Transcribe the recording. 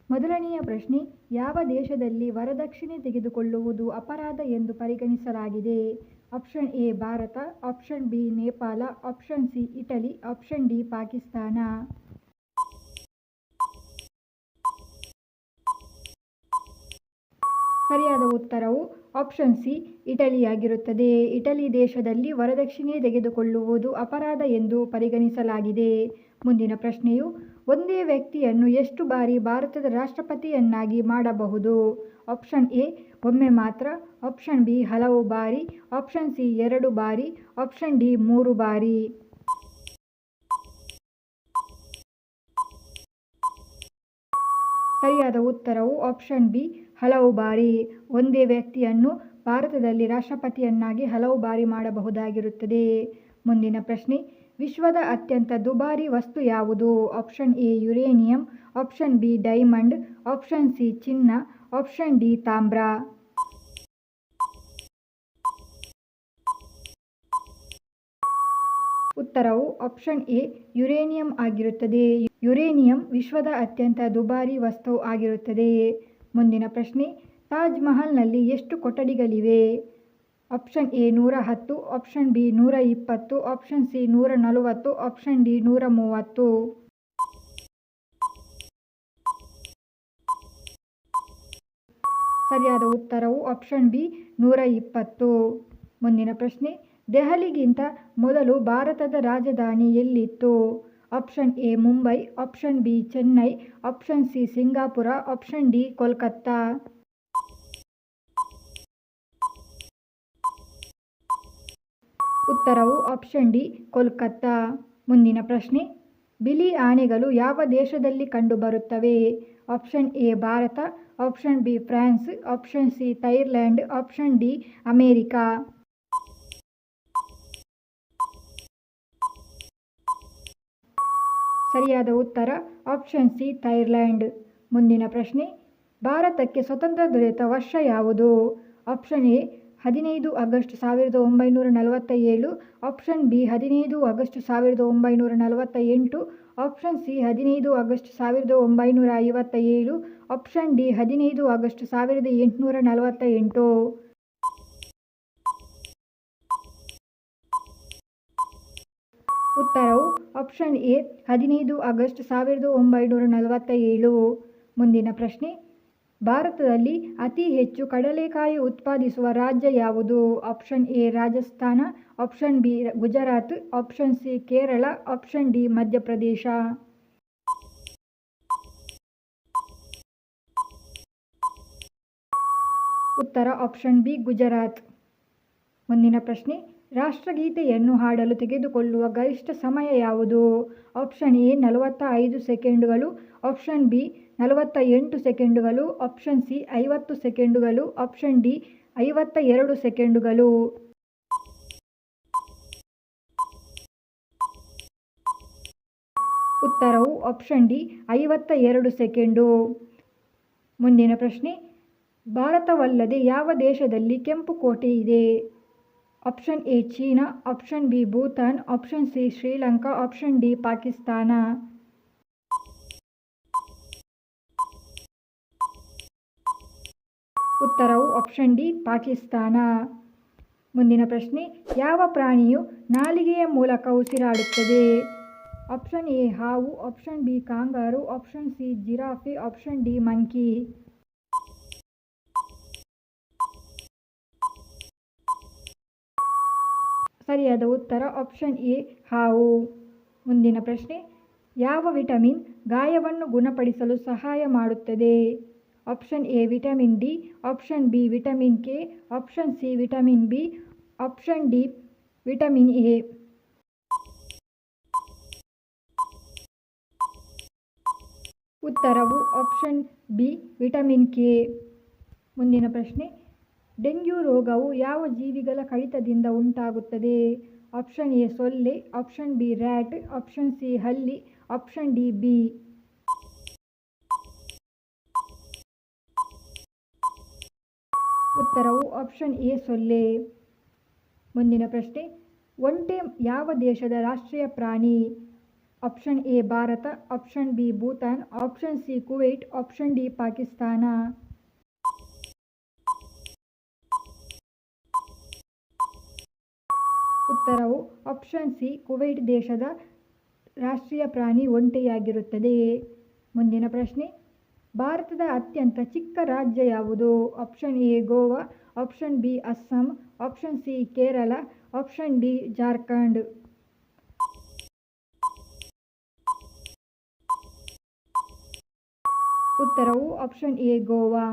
ಮೊದಲನೆಯ ಪ್ರಶ್ನೆ, ಯಾವ ದೇಶದಲ್ಲಿ ವರದಕ್ಷಿಣೆ ತೆಗೆದುಕೊಳ್ಳುವುದು ಅಪರಾಧ ಎಂದು ಪರಿಗಣಿಸಲಾಗಿದೆ? Option A Bharat, option B Nepal, option C Italy, option D Pakistan. ಸರಿಯಾದ ಉತ್ತರವು ಆಪ್ಷನ್ ಸಿ ಇಟಲಿಯಾಗಿರುತ್ತದೆ. ಇಟಲಿ ದೇಶದಲ್ಲಿ ವರದಕ್ಷಿಣೆ ತೆಗೆದುಕೊಳ್ಳುವುದು ಅಪರಾಧ ಎಂದು ಪರಿಗಣಿಸಲಾಗಿದೆ. ಮುಂದಿನ ಪ್ರಶ್ನೆಯು, ಒಂದೇ ವ್ಯಕ್ತಿಯನ್ನು ಎಷ್ಟು ಬಾರಿ ಭಾರತದ ರಾಷ್ಟ್ರಪತಿಯನ್ನಾಗಿ ಮಾಡಬಹುದು? ಆಪ್ಷನ್ ಎ ಒಮ್ಮೆ ಮಾತ್ರ, ಆಪ್ಷನ್ ಬಿ ಹಲವು ಬಾರಿ, ಆಪ್ಷನ್ ಸಿ 2 ಬಾರಿ, ಆಪ್ಷನ್ ಡಿ 3 ಬಾರಿ. ಸರಿಯಾದ ಉತ್ತರವು ಆಪ್ಷನ್ ಬಿ ಹಲವು ಬಾರಿ. ಒಂದೇ ವ್ಯಕ್ತಿಯನ್ನು ಭಾರತದಲ್ಲಿ ರಾಷ್ಟ್ರಪತಿಯನ್ನಾಗಿ ಹಲವು ಬಾರಿ ಮಾಡಬಹುದಾಗಿರುತ್ತದೆ. ಮುಂದಿನ ಪ್ರಶ್ನೆ, ವಿಶ್ವದ ಅತ್ಯಂತ ದುಬಾರಿ ವಸ್ತು ಯಾವುದು? Option A uranium, option B diamond, option C ಚಿನ್ನ, ಆಪ್ಷನ್ ಡಿ ತಾಮ್ರ. ಉತ್ತರವು ಆಪ್ಷನ್ ಎ ಯುರೇನಿಯಂ ಆಗಿರುತ್ತದೆ. ಯುರೇನಿಯಂ ವಿಶ್ವದ ಅತ್ಯಂತ ದುಬಾರಿ ವಸ್ತು ಆಗಿರುತ್ತದೆ. ಮುಂದಿನ ಪ್ರಶ್ನೆ, ತಾಜ್ ಮಹಲ್ನಲ್ಲಿ ಎಷ್ಟು ಕೊಠಡಿಗಳಿವೆ? Option A 110, option B 120, option C 140, option D 130. ಸರಿಯಾದ ಉತ್ತರವು ಆಪ್ಷನ್ ಬಿ 120. ಮುಂದಿನ ಪ್ರಶ್ನೆ, ದೆಹಲಿಗಿಂತ ಮೊದಲು ಭಾರತದ ರಾಜಧಾನಿ ಎಲ್ಲಿತ್ತು? Option A Mumbai, option B Chennai, option C Singapore, option D Kolkata. ಉತ್ತರವು ಆಪ್ಷನ್ ಡಿ ಕೋಲ್ಕತ್ತಾ. ಮುಂದಿನ ಪ್ರಶ್ನೆ, ಬಿಳಿ ಆನೆಗಳು ಯಾವ ದೇಶದಲ್ಲಿ ಕಂಡುಬರುತ್ತವೆ? Option A Bharat, option B France, option C Thailand, option D America. ಸರಿಯಾದ ಉತ್ತರ ಆಪ್ಷನ್ ಸಿ ಥೈಲ್ಯಾಂಡ್. ಮುಂದಿನ ಪ್ರಶ್ನೆ, ಭಾರತಕ್ಕೆ ಸ್ವತಂತ್ರ ದೊರೆತ ವರ್ಷ ಯಾವುದು? Option A 15 August 1947, option B 15 August 1948, option C 15 August 1957, option D 15 August 1848. ಉತ್ತರವು ಆಪ್ಷನ್ ಎ 15 ಆಗಸ್ಟ್ 1947. ಮುಂದಿನ ಪ್ರಶ್ನೆ, ಭಾರತದಲ್ಲಿ ಅತಿ ಹೆಚ್ಚು ಕಡಲೆಕಾಯಿ ಉತ್ಪಾದಿಸುವ ರಾಜ್ಯ ಯಾವುದು? Option A Rajasthan, option B Gujarat, option C Kerala, option D Madhya Pradesh. ಉತ್ತರ ಆಪ್ಷನ್ ಬಿ ಗುಜರಾತ್. ಮುಂದಿನ ಪ್ರಶ್ನೆ, ರಾಷ್ಟ್ರಗೀತೆಯನ್ನು ಹಾಡಲು ತೆಗೆದುಕೊಳ್ಳುವ ಗರಿಷ್ಠ ಸಮಯ ಯಾವುದು? ಆಪ್ಷನ್ ಎ 45 ಸೆಕೆಂಡುಗಳು, ಆಪ್ಷನ್ ಬಿ 48 ಸೆಕೆಂಡುಗಳು, ಆಪ್ಷನ್ ಸಿ 50 ಸೆಕೆಂಡುಗಳು, ಆಪ್ಷನ್ ಡಿ 52 ಸೆಕೆಂಡುಗಳು. ಉತ್ತರವು ಆಪ್ಷನ್ ಡಿ 52 ಸೆಕೆಂಡು. ಮುಂದಿನ ಪ್ರಶ್ನೆ, ಭಾರತವಲ್ಲದೆ ಯಾವ ದೇಶದಲ್ಲಿ ಕೆಂಪು ಕೋಟೆ ಇದೆ? Option A China, option B Bhutan, option C Sri Lanka, option D Pakistan. ಉತ್ತರವು ಆಪ್ಷನ್ ಡಿ ಪಾಕಿಸ್ತಾನ. ಮುಂದಿನ ಪ್ರಶ್ನೆ, ಯಾವ ಪ್ರಾಣಿಯು ನಾಲಿಗೆಯ ಮೂಲಕ ಉಸಿರಾಡುತ್ತದೆ? ಆಪ್ಷನ್ ಎ ಹಾವು, option B kangaroo, option C giraffe, option D monkey. ಸರಿಯಾದ ಉತ್ತರ ಆಪ್ಷನ್ ಎ ಹಾವು. ಮುಂದಿನ ಪ್ರಶ್ನೆ, ಯಾವ ವಿಟಮಿನ್ ಗಾಯವನ್ನು ಗುಣಪಡಿಸಲು ಸಹಾಯ ಮಾಡುತ್ತದೆ? Option A vitamin D, option B vitamin K, option C vitamin B, option D vitamin A. ಉತ್ತರವು ಆಪ್ಷನ್ ಬಿ ವಿಟಮಿನ್ ಕೆ. ಮುಂದಿನ ಪ್ರಶ್ನೆ, ಡೆಂಗ್ಯೂ ರೋಗವು ಯಾವ ಜೀವಿಗಳ ಕಡಿತದಿಂದ ಉಂಟಾಗುತ್ತದೆ? ಆಪ್ಷನ್ ಎ ಸೊಳ್ಳೆ, option B rat, option C ಹಲ್ಲಿ, ಆಪ್ಷನ್ ಡಿ ಬಿ. ಉತ್ತರವು ಆಪ್ಷನ್ ಎ ಸೊಳ್ಳೆ. ಮುಂದಿನ ಪ್ರಶ್ನೆ, ಒಂಟೆ ಯಾವ ದೇಶದ ರಾಷ್ಟ್ರೀಯ ಪ್ರಾಣಿ? Option A Bharat, option B Bhutan, option C Kuwait, option D Pakistan. ಉತ್ತರವು ಆಪ್ಷನ್ ಸಿ ಕುವೈಟ್ ದೇಶದ ರಾಷ್ಟ್ರೀಯ ಪ್ರಾಣಿ ಒಂಟೆಯಾಗಿರುತ್ತದೆ. ಮುಂದಿನ ಪ್ರಶ್ನೆ, ಭಾರತದ ಅತ್ಯಂತ ಚಿಕ್ಕ ರಾಜ್ಯ ಯಾವುದು? Option A Goa, option B Assam, option C Kerala, option D Jharkhand. ಉತ್ತರವು ಆಪ್ಷನ್ ಎ ಗೋವಾ.